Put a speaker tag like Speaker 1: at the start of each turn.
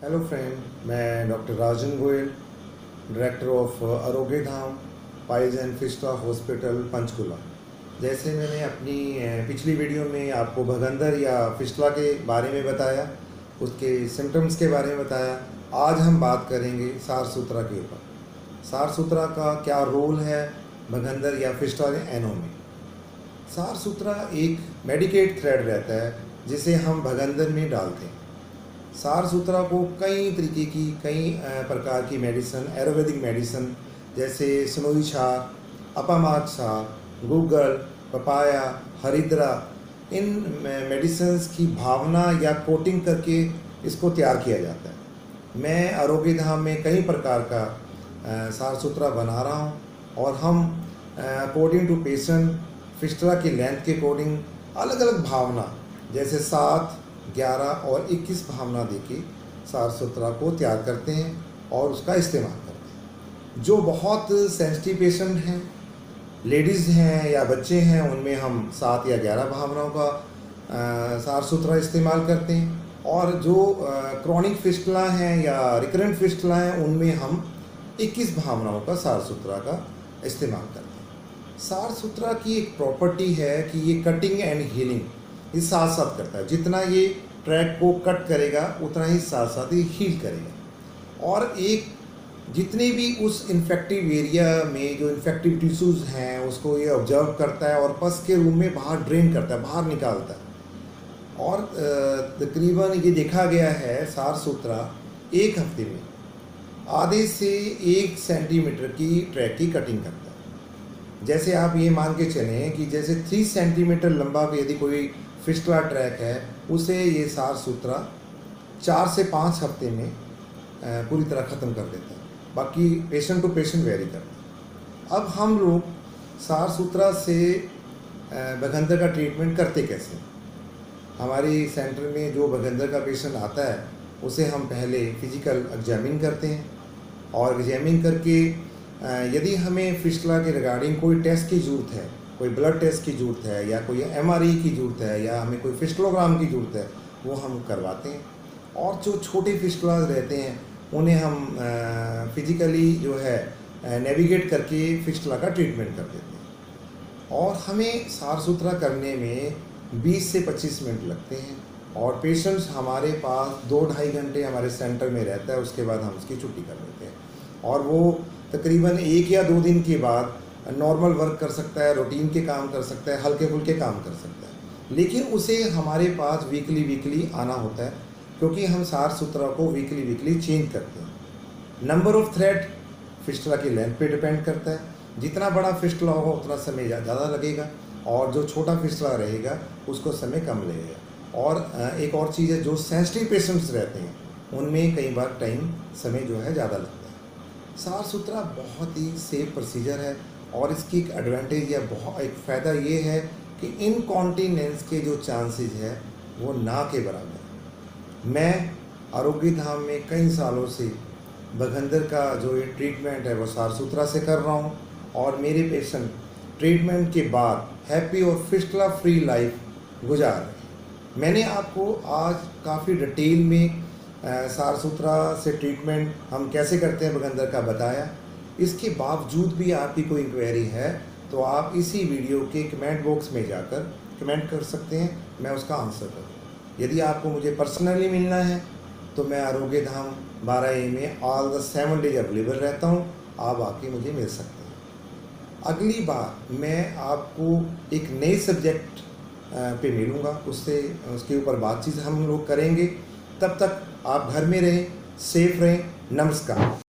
Speaker 1: Hello friend, मैं doctor Rajan Goyal, director of Arogya Dham piles and fistula hospital Panchkula. जैसे मैंने अपनी पिछली वीडियो में आपको भगंदर या फिस्टुला के बारे में बताया, उसके सिम्टम्स के बारे में बताया, आज हम बात करेंगे सार सूत्रा के ऊपर। सार सूत्रा का क्या रोल है भगंदर या फिस्टुला एनो में। सार सूत्रा एक मेडिकेट थ्रेड रहता है जिसे हम भगंदर में डालते हैं। सार सूत्रा को कई तरीके की कई प्रकार की मेडिसिन, आयुर्वेदिक मेडिसिन जैसे सनोई छार, अपामार्क छार, गूगल, पपाया, हरिद्रा, इन मेडिसिन्स की भावना या कोटिंग करके इसको तैयार किया जाता है। मैं आरोग्य धाम में कई प्रकार का सार सूत्रा बना रहा हूँ और हम अकॉर्डिंग टू पेशेंट फिस्टुला की लेंथ के अकॉर्डिंग अलग अलग भावना जैसे 7, 11 और 21 भावना देके सार सूत्रा को तैयार करते हैं और उसका इस्तेमाल करते हैं। जो बहुत सेंसिटिव पेशेंट हैं, लेडीज़ हैं या बच्चे हैं, उनमें हम 7 या 11 भावनाओं का सार सूत्रा इस्तेमाल करते हैं और जो क्रॉनिक फिस्टुला हैं या रिकरेंट फिस्टुला हैं, उनमें हम 21 भावनाओं का सार सूत्रा का इस्तेमाल करते हैं। सार सूत्रा की एक प्रॉपर्टी है कि ये कटिंग एंड हीलिंग ये साथ साथ करता है। जितना ये ट्रैक को कट करेगा उतना ही साथ साथ ही हील करेगा और एक जितने भी उस इन्फेक्टिव एरिया में जो इन्फेक्टिव टिश्यूज़ हैं उसको ये ऑब्जर्व करता है और पस के रूप में बाहर ड्रेन करता है, बाहर निकालता है। और तकरीबन ये देखा गया है सार सूत्रा एक हफ्ते में आधे से 1 सेंटीमीटर की ट्रैक की कटिंग करता है। जैसे आप ये मान के चलें कि जैसे 3 सेंटीमीटर लंबा यदि कोई फिस्टुला ट्रैक है, उसे ये सार सूत्रा 4 से 5 हफ्ते में पूरी तरह ख़त्म कर देता है। बाकी पेशेंट टू पेशेंट वेरी करता है। अब हम लोग सार सूत्रा से भगंदर का ट्रीटमेंट करते कैसे। हमारी सेंटर में जो भगंदर का पेशेंट आता है उसे हम पहले फिजिकल एग्जामिन करते हैं और एग्जामिन करके यदि हमें फिस्टुला के रिगार्डिंग कोई टेस्ट की ज़रूरत है, कोई ब्लड टेस्ट की ज़रूरत है या कोई MRE की ज़रूरत है या हमें कोई फिस्टुलोग्राम की ज़रूरत है, वो हम करवाते हैं। और जो छोटे फिस्टुला रहते हैं उन्हें हम फिजिकली जो है नेविगेट करके फिस्टुला का ट्रीटमेंट कर देते हैं। और हमें सार सूत्रा करने में 20 से 25 मिनट लगते हैं और पेशेंट्स हमारे पास 2-2.5 घंटे हमारे सेंटर में रहता है। उसके बाद हम उसकी छुट्टी कर देते हैं और वो तकरीबन 1 या 2 दिन के बाद नॉर्मल वर्क कर सकता है, रूटीन के काम कर सकता है, हल्के फुल्के काम कर सकता है। लेकिन उसे हमारे पास वीकली आना होता है क्योंकि हम सार सूत्रा को वीकली चेंज करते हैं। नंबर ऑफ़ थ्रेड फिस्टुला की लेंथ पे डिपेंड करता है। जितना बड़ा फिस्टुला होगा उतना समय ज़्यादा लगेगा और जो छोटा फिस्टुला रहेगा उसको समय कम लगेगा। और एक और चीज़ है, जो सेंसिटिव पेशेंट्स रहते हैं उनमें कई बार समय जो है ज़्यादा लगता है। सार सूत्रा बहुत ही सेफ प्रोसीजर है और इसकी एक एडवांटेज या बहुत एक फ़ायदा ये है कि इनकॉन्टीनेंस के जो चांसेस है वो ना के बराबर है। मैं आरोग्य धाम में कई सालों से भगंदर का जो ये ट्रीटमेंट है वो सार सूत्रा से कर रहा हूँ और मेरे पेशेंट ट्रीटमेंट के बाद हैप्पी और फिस्टुला फ्री लाइफ गुजार रहे हैं। मैंने आपको आज काफ़ी डिटेल में सार सूत्रा से ट्रीटमेंट हम कैसे करते हैं भगंदर का बताया। इसके बावजूद भी आपकी कोई इंक्वायरी है तो आप इसी वीडियो के कमेंट बॉक्स में जाकर कमेंट कर सकते हैं, मैं उसका आंसर करूँगा। यदि आपको मुझे पर्सनली मिलना है तो मैं आरोग्य धाम 12A में ऑल द 7 डेज अवेलेबल रहता हूँ, आप आके मुझे मिल सकते हैं। अगली बार मैं आपको एक नए सब्जेक्ट पे मिलूँगा, उसके ऊपर बातचीत हम लोग करेंगे। तब तक आप घर में रहें, सेफ रहें। नमस्कार।